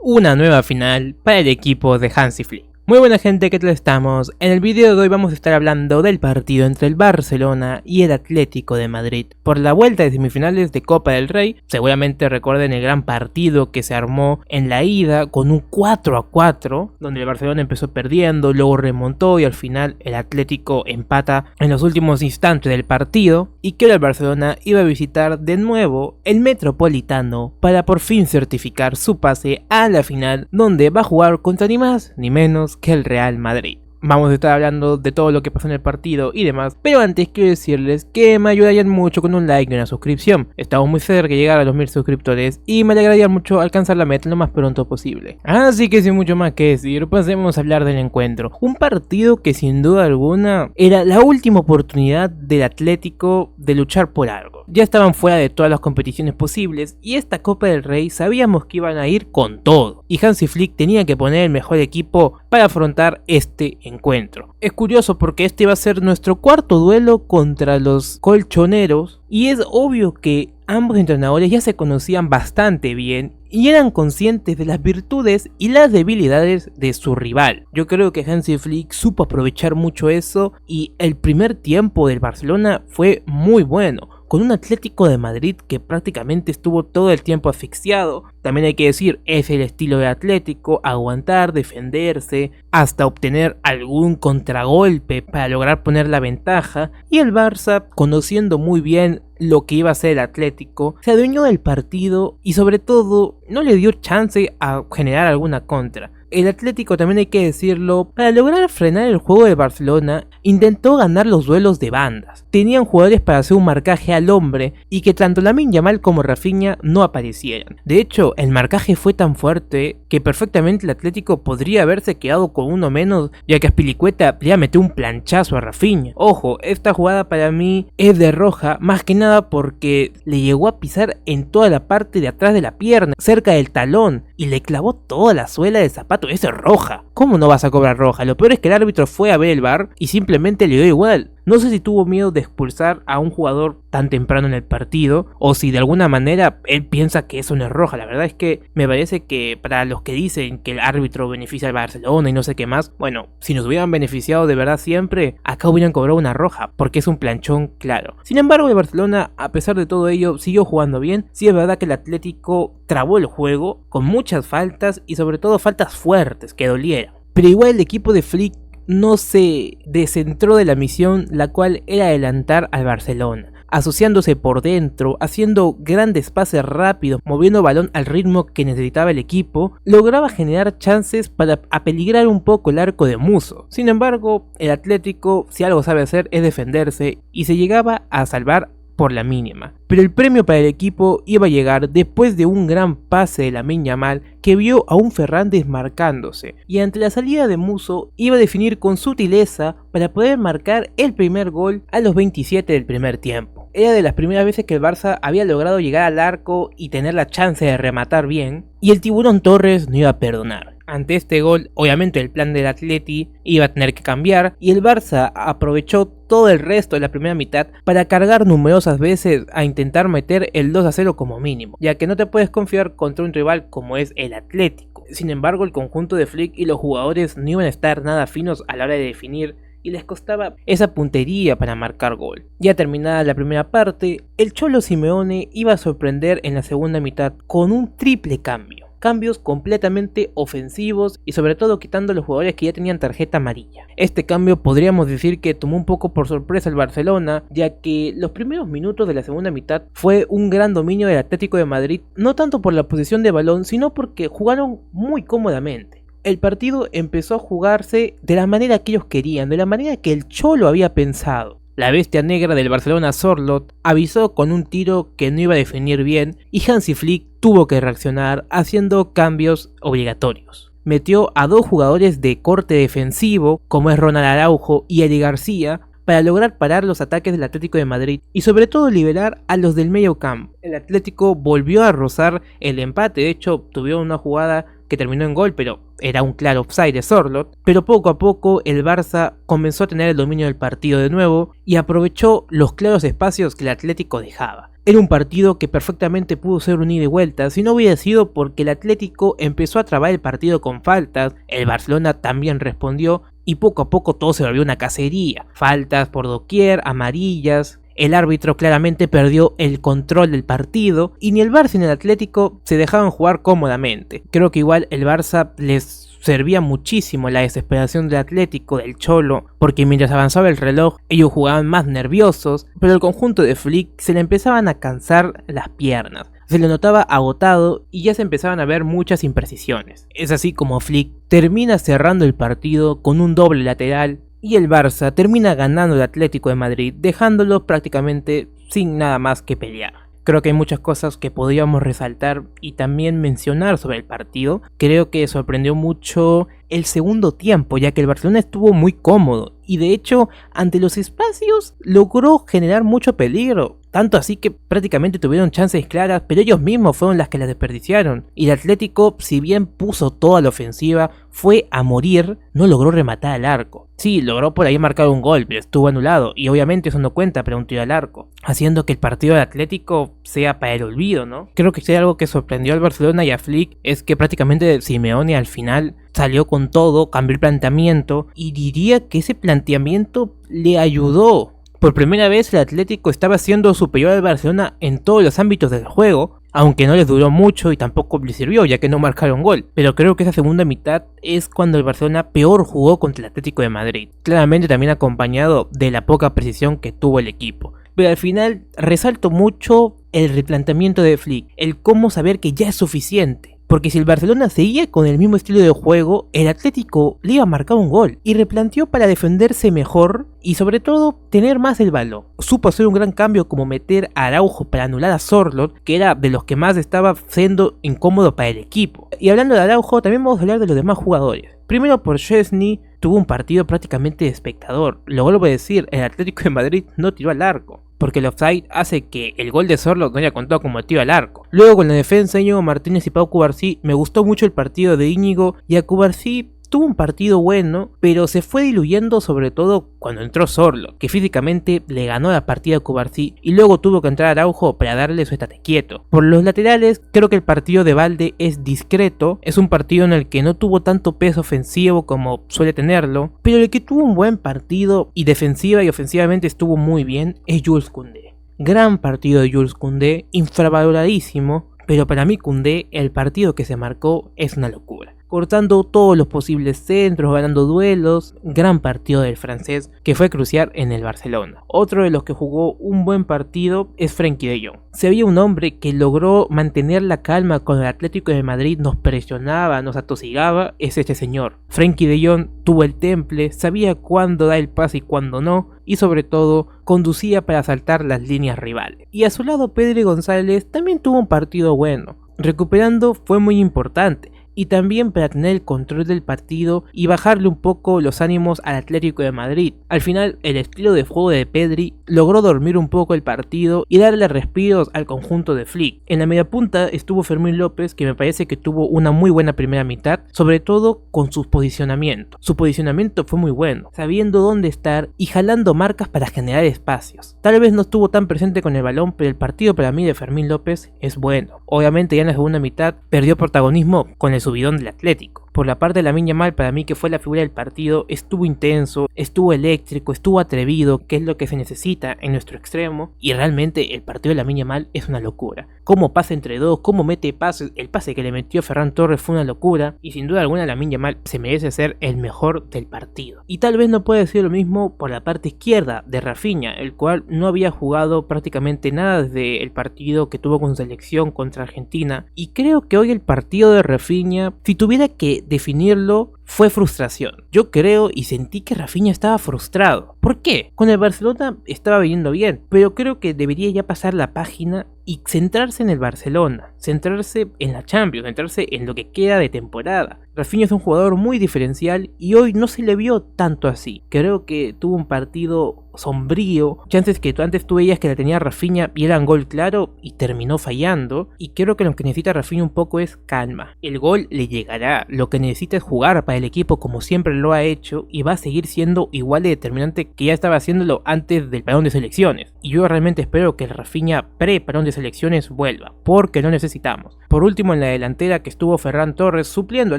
una nueva final para el equipo de Hansi Flick. Muy buena gente, ¿qué tal estamos? En el video de hoy vamos a estar hablando del partido entre el Barcelona y el Atlético de Madrid por la vuelta de semifinales de Copa del Rey. Seguramente recuerden el gran partido que se armó en la ida con un 4-4, donde el Barcelona empezó perdiendo, luego remontó y al final el Atlético empata en los últimos instantes del partido, y que ahora el Barcelona iba a visitar de nuevo el Metropolitano para por fin certificar su pase a la final, donde va a jugar contra ni más ni menos que el Real Madrid. Vamos a estar hablando de todo lo que pasó en el partido y demás, pero antes quiero decirles que me ayudarían mucho con un like y una suscripción. Estamos muy cerca de llegar a los 1000 suscriptores y me alegraría mucho alcanzar la meta lo más pronto posible. Así que sin mucho más que decir, pasemos a hablar del encuentro. Un partido que sin duda alguna era la última oportunidad del Atlético de luchar por algo. Ya estaban fuera de todas las competiciones posibles y esta Copa del Rey sabíamos que iban a ir con todo. Y Hansi Flick tenía que poner el mejor equipo para afrontar este encuentro. Es curioso porque este va a ser nuestro cuarto duelo contra los colchoneros y es obvio que ambos entrenadores ya se conocían bastante bien y eran conscientes de las virtudes y las debilidades de su rival. Yo creo que Hansi Flick supo aprovechar mucho eso y el primer tiempo del Barcelona fue muy bueno, con un Atlético de Madrid que prácticamente estuvo todo el tiempo asfixiado. También hay que decir, es el estilo de Atlético, aguantar, defenderse, hasta obtener algún contragolpe para lograr poner la ventaja. Y el Barça, conociendo muy bien lo que iba a ser el Atlético, se adueñó del partido y sobre todo no le dio chance a generar alguna contra. El Atlético, también hay que decirlo, para lograr frenar el juego de Barcelona, intentó ganar los duelos de bandas. Tenían jugadores para hacer un marcaje al hombre y que tanto Lamine Yamal como Rafinha no aparecieran. De hecho, el marcaje fue tan fuerte que perfectamente el Atlético podría haberse quedado con uno menos, ya que Azpilicueta le metió un planchazo a Rafinha. Ojo, esta jugada para mí es de roja, más que nada porque le llegó a pisar en toda la parte de atrás de la pierna, cerca del talón, y le clavó toda la suela del zapato. Eso es roja. ¿Cómo no vas a cobrar roja? Lo peor es que el árbitro fue a ver el VAR y simplemente le dio igual. No sé si tuvo miedo de expulsar a un jugador tan temprano en el partido, o si de alguna manera él piensa que eso no es roja. La verdad es que me parece que para los que dicen que el árbitro beneficia al Barcelona y no sé qué más, bueno, si nos hubieran beneficiado de verdad siempre, acá hubieran cobrado una roja, porque es un planchón claro. Sin embargo, el Barcelona, a pesar de todo ello, siguió jugando bien. Sí es verdad que el Atlético trabó el juego con muchas faltas y sobre todo faltas fuertes que dolieran. Pero igual el equipo de Flick no se descentró de la misión, la cual era adelantar al Barcelona, asociándose por dentro, haciendo grandes pases rápidos, moviendo balón al ritmo que necesitaba el equipo, lograba generar chances para apeligrar un poco el arco de Musso. Sin embargo, el Atlético, si algo sabe hacer, es defenderse y se llegaba a salvar por la mínima. Pero el premio para el equipo iba a llegar después de un gran pase de Lamine Yamal, que vio a un Ferran desmarcándose y ante la salida de Musso iba a definir con sutileza para poder marcar el primer gol a los 27 del primer tiempo. Era de las primeras veces que el Barça había logrado llegar al arco y tener la chance de rematar bien, y el Tiburón Torres no iba a perdonar. Ante este gol, obviamente el plan del Atleti iba a tener que cambiar y el Barça aprovechó todo el resto de la primera mitad para cargar numerosas veces a intentar meter el 2-0 como mínimo, ya que no te puedes confiar contra un rival como es el Atlético. Sin embargo, el conjunto de Flick y los jugadores no iban a estar nada finos a la hora de definir y les costaba esa puntería para marcar gol. Ya terminada la primera parte, el Cholo Simeone iba a sorprender en la segunda mitad con un triple cambio. Cambios completamente ofensivos y sobre todo quitando a los jugadores que ya tenían tarjeta amarilla. Este cambio podríamos decir que tomó un poco por sorpresa al Barcelona, ya que los primeros minutos de la segunda mitad fue un gran dominio del Atlético de Madrid, no tanto por la posesión de balón, sino porque jugaron muy cómodamente. El partido empezó a jugarse de la manera que ellos querían, de la manera que el Cholo había pensado. La bestia negra del Barcelona, Sorloth, avisó con un tiro que no iba a definir bien y Hansi Flick tuvo que reaccionar haciendo cambios obligatorios. Metió a dos jugadores de corte defensivo, como es Ronald Araujo y Eric García, para lograr parar los ataques del Atlético de Madrid y sobre todo liberar a los del medio campo. El Atlético volvió a rozar el empate, de hecho tuvieron una jugada que terminó en gol, pero era un claro offside de Sorloth. Pero poco a poco el Barça comenzó a tener el dominio del partido de nuevo y aprovechó los claros espacios que el Atlético dejaba. Era un partido que perfectamente pudo ser un ida y vuelta si no hubiera sido porque el Atlético empezó a trabar el partido con faltas, el Barcelona también respondió y poco a poco todo se volvió una cacería. Faltas por doquier, amarillas. El árbitro claramente perdió el control del partido y ni el Barça ni el Atlético se dejaban jugar cómodamente. Creo que igual el Barça les servía muchísimo la desesperación del Atlético, del Cholo, porque mientras avanzaba el reloj ellos jugaban más nerviosos, pero el conjunto de Flick se le empezaban a cansar las piernas. Se le notaba agotado y ya se empezaban a ver muchas imprecisiones. Es así como Flick termina cerrando el partido con un doble lateral y el Barça termina ganando el Atlético de Madrid, dejándolo prácticamente sin nada más que pelear. Creo que hay muchas cosas que podríamos resaltar y también mencionar sobre el partido. Creo que sorprendió mucho el segundo tiempo, ya que el Barcelona estuvo muy cómodo y de hecho ante los espacios logró generar mucho peligro. Tanto así que prácticamente tuvieron chances claras, pero ellos mismos fueron las que las desperdiciaron. Y el Atlético, si bien puso toda la ofensiva, fue a morir, no logró rematar al arco. Sí, logró por ahí marcar un gol, pero estuvo anulado. Y obviamente eso no cuenta para un tiro al arco, haciendo que el partido del Atlético sea para el olvido, ¿no? Creo que si hay algo que sorprendió al Barcelona y a Flick es que prácticamente Simeone al final salió con todo, cambió el planteamiento y diría que ese planteamiento le ayudó. Por primera vez el Atlético estaba siendo superior al Barcelona en todos los ámbitos del juego, aunque no les duró mucho y tampoco les sirvió ya que no marcaron gol. Pero creo que esa segunda mitad es cuando el Barcelona peor jugó contra el Atlético de Madrid, claramente también acompañado de la poca precisión que tuvo el equipo. Pero al final resalto mucho el replanteamiento de Flick, el cómo saber que ya es suficiente. Porque si el Barcelona seguía con el mismo estilo de juego, el Atlético le iba a marcar un gol y replanteó para defenderse mejor y sobre todo tener más el balón. Supo hacer un gran cambio como meter a Araujo para anular a Sorloth, que era de los que más estaba siendo incómodo para el equipo. Y hablando de Araujo, también vamos a hablar de los demás jugadores. Primero por Szczęsny, tuvo un partido prácticamente de espectador. Lo vuelvo a decir, el Atlético de Madrid no tiró al arco, porque el offside hace que el gol de Sorloth no haya contado como tiro al arco. Luego con la defensa de Íñigo Martínez y Pau Cubarsí, me gustó mucho el partido de Íñigo y a Cubarsí tuvo un partido bueno, pero se fue diluyendo sobre todo cuando entró Sorloth, que físicamente le ganó la partida a Cubarsí y luego tuvo que entrar Araujo para darle su estate quieto. Por los laterales, creo que el partido de Balde es discreto, es un partido en el que no tuvo tanto peso ofensivo como suele tenerlo, pero el que tuvo un buen partido y defensiva y ofensivamente estuvo muy bien es Jules Koundé. Gran partido de Jules Koundé, infravaloradísimo, pero para mí Koundé, el partido que se marcó es una locura. Cortando todos los posibles centros, ganando duelos, gran partido del francés que fue crucial en el Barcelona. Otro de los que jugó un buen partido es Frenkie de Jong. Se veía un hombre que logró mantener la calma cuando el Atlético de Madrid nos presionaba, nos atosigaba, es este señor. Frenkie de Jong tuvo el temple, sabía cuándo dar el pase y cuándo no, y sobre todo conducía para saltar las líneas rivales. Y a su lado Pedri González también tuvo un partido bueno, recuperando fue muy importante. Y también para tener el control del partido y bajarle un poco los ánimos al Atlético de Madrid. Al final el estilo de juego de Pedri logró dormir un poco el partido y darle respiros al conjunto de Flick. En la mediapunta estuvo Fermín López, que me parece que tuvo una muy buena primera mitad, sobre todo con su posicionamiento. Su posicionamiento fue muy bueno, sabiendo dónde estar y jalando marcas para generar espacios. Tal vez no estuvo tan presente con el balón, pero el partido para mí de Fermín López es bueno. Obviamente ya en la segunda mitad perdió protagonismo con el subidón del Atlético. Por la parte de Lamine Yamal, para mí que fue la figura del partido, estuvo intenso, estuvo eléctrico, estuvo atrevido, que es lo que se necesita en nuestro extremo, y realmente el partido de Lamine Yamal es una locura. Cómo pasa entre dos, cómo mete pases, el pase que le metió Ferran Torres fue una locura, y sin duda alguna Lamine Yamal se merece ser el mejor del partido. Y tal vez no puede decir lo mismo por la parte izquierda de Rafinha, el cual no había jugado prácticamente nada desde el partido que tuvo con selección contra Argentina, y creo que hoy el partido de Rafinha, si tuviera que definirlo, fue frustración. Yo creo y sentí que Rafinha estaba frustrado. ¿Por qué? Con el Barcelona estaba viniendo bien, pero creo que debería ya pasar la página y centrarse en el Barcelona, centrarse en la Champions, centrarse en lo que queda de temporada. Rafinha es un jugador muy diferencial y hoy no se le vio tanto así. Creo que tuvo un partido sombrío, chances que antes tú veías que la tenía Rafinha y eran gol claro y terminó fallando, y creo que lo que necesita Rafinha un poco es calma. El gol le llegará, lo que necesita es jugar para el equipo como siempre lo ha hecho y va a seguir siendo igual de determinante que ya estaba haciéndolo antes del parón de selecciones, y yo realmente espero que el Rafinha pre-parón de selecciones vuelva, porque lo necesitamos. Por último, en la delantera que estuvo Ferran Torres supliendo a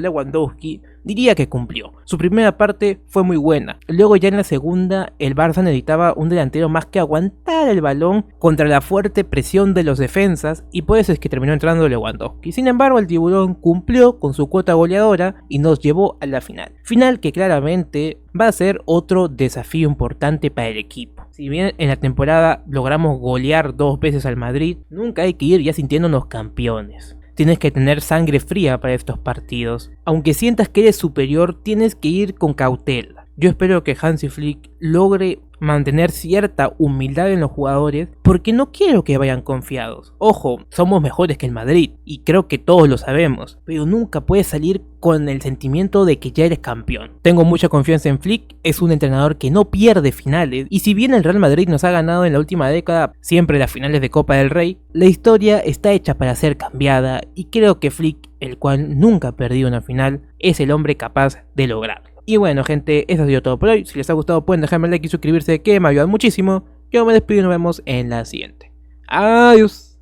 Lewandowski, diría que cumplió. Su primera parte fue muy buena, luego ya en la segunda el Barça necesitaba un delantero más que aguantar el balón contra la fuerte presión de los defensas, y por eso es que terminó entrando Lewandowski. Sin embargo, el tiburón cumplió con su cuota goleadora y nos llevó a la final que claramente va a ser otro desafío importante para el equipo. Si bien en la temporada logramos golear 2 veces al Madrid, nunca hay que ir ya sintiéndonos campeones. Tienes que tener sangre fría para estos partidos. Aunque sientas que eres superior, tienes que ir con cautela. Yo espero que Hansi Flick logre mantener cierta humildad en los jugadores, porque no quiero que vayan confiados. Ojo, somos mejores que el Madrid y creo que todos lo sabemos, pero nunca puedes salir con el sentimiento de que ya eres campeón. Tengo mucha confianza en Flick, es un entrenador que no pierde finales, y si bien el Real Madrid nos ha ganado en la última década siempre las finales de Copa del Rey, la historia está hecha para ser cambiada y creo que Flick, el cual nunca ha perdido una final, es el hombre capaz de lograrlo. Y bueno, gente, eso ha sido todo por hoy. Si les ha gustado pueden dejarme like y suscribirse, que me ayudan muchísimo. Yo me despido y nos vemos en la siguiente. Adiós.